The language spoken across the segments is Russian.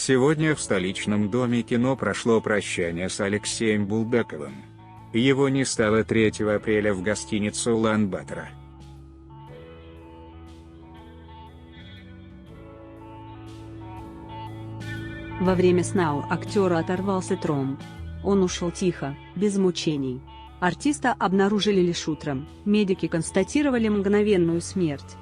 Сегодня в столичном доме кино прошло прощание с Алексеем Булдаковым. Его не стало 3 апреля в гостинице Улан-Батора. Во время сна у актера оторвался тромб. Он ушел тихо, без мучений. Артиста обнаружили лишь утром, медики констатировали мгновенную смерть.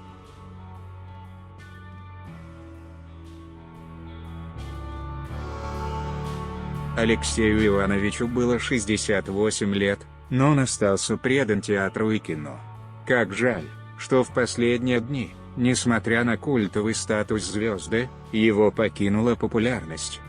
Алексею Ивановичу было 68 лет, но он остался предан театру и кино. Как жаль, что в последние дни, несмотря на культовый статус звезды, его покинула популярность.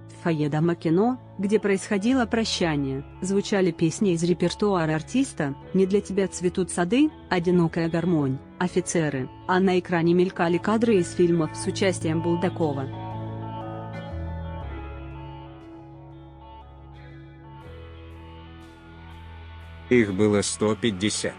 В фойе Дома кино, где происходило прощание, звучали песни из репертуара артиста: «Не для тебя цветут сады», «Одинокая гармонь», «Офицеры», а на экране мелькали кадры из фильмов с участием Булдакова. Их было 150.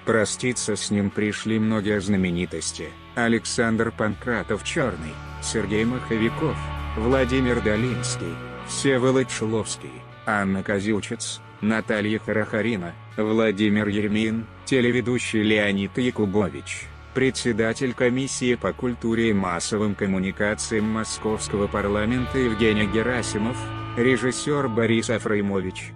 Проститься с ним пришли многие знаменитости: Александр Панкратов-Черный, Сергей Маховиков, Владимир Долинский, Всеволод Шиловский, Анна Козючец, Наталья Хорохорина, Владимир Ермин, телеведущий Леонид Якубович, председатель комиссии по культуре и массовым коммуникациям Московского парламента Евгений Герасимов, режиссер Борис Афраимович.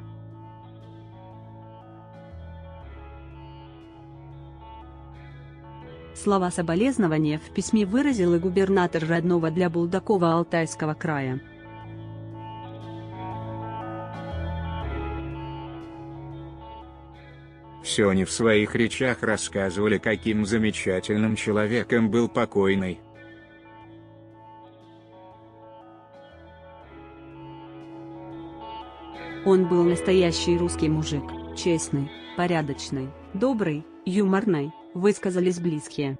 Слова соболезнования в письме выразил и губернатор родного для Булдакова Алтайского края. Все они в своих речах рассказывали, каким замечательным человеком был покойный. Он был настоящий русский мужик, честный, порядочный, добрый, юморный, высказались близкие.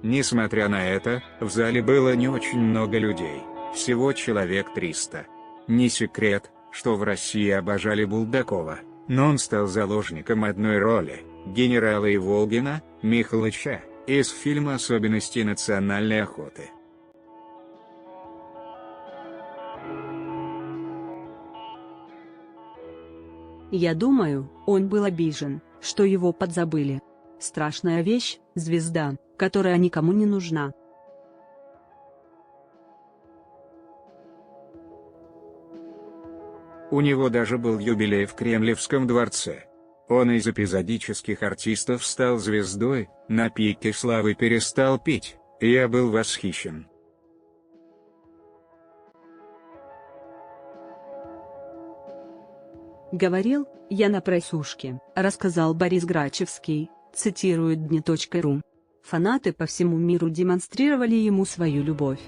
Несмотря на это, в зале было не очень много людей, всего человек 300. Не секрет, что в России обожали Булдакова, но он стал заложником одной роли – генерала Иволгина, Михалыча, из фильма «Особенности национальной охоты». Я думаю, он был обижен, что его подзабыли. Страшная вещь – звезда, которая никому не нужна. У него даже был юбилей в Кремлевском дворце. Он из эпизодических артистов стал звездой, на пике славы перестал пить. Я был восхищен. Говорил, я на просушке, рассказал Борис Грачевский, цитирует dni.ru. Фанаты по всему миру демонстрировали ему свою любовь.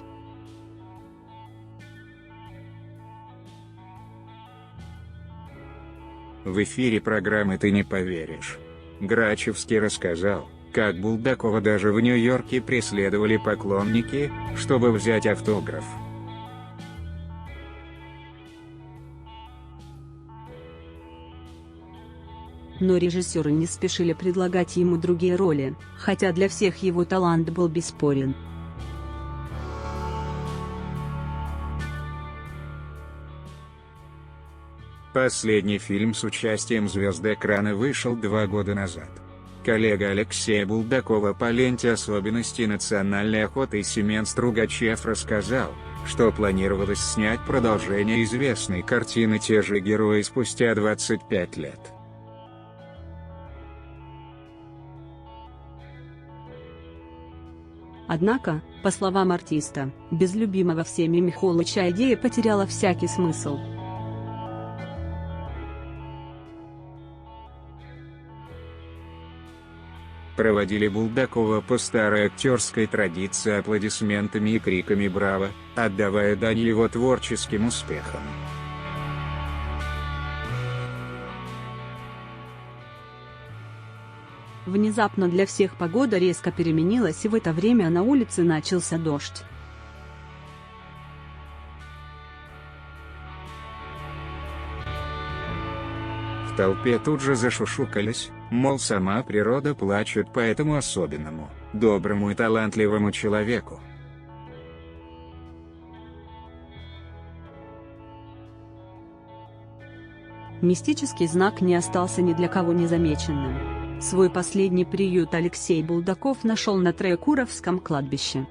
В эфире программы «Ты не поверишь». Грачевский рассказал, как Булдакова даже в Нью-Йорке преследовали поклонники, чтобы взять автограф. Но режиссеры не спешили предлагать ему другие роли, хотя для всех его талант был бесспорен. Последний фильм с участием звезд экрана вышел 2 года назад. Коллега Алексея Булдакова по ленте «Особенности национальной охоты» Семен Стругачев рассказал, что планировалось снять продолжение известной картины «Те же герои» спустя 25 лет. Однако, по словам артиста, без любимого всеми Михалыча идея потеряла всякий смысл. Проводили Булдакова по старой актерской традиции аплодисментами и криками «Браво!», отдавая дань его творческим успехам. Внезапно для всех погода резко переменилась, и в это время на улице начался дождь. В толпе тут же зашушукались, мол, сама природа плачет по этому особенному, доброму и талантливому человеку. Мистический знак не остался ни для кого незамеченным. Свой последний приют Алексей Булдаков нашел на Троекуровском кладбище.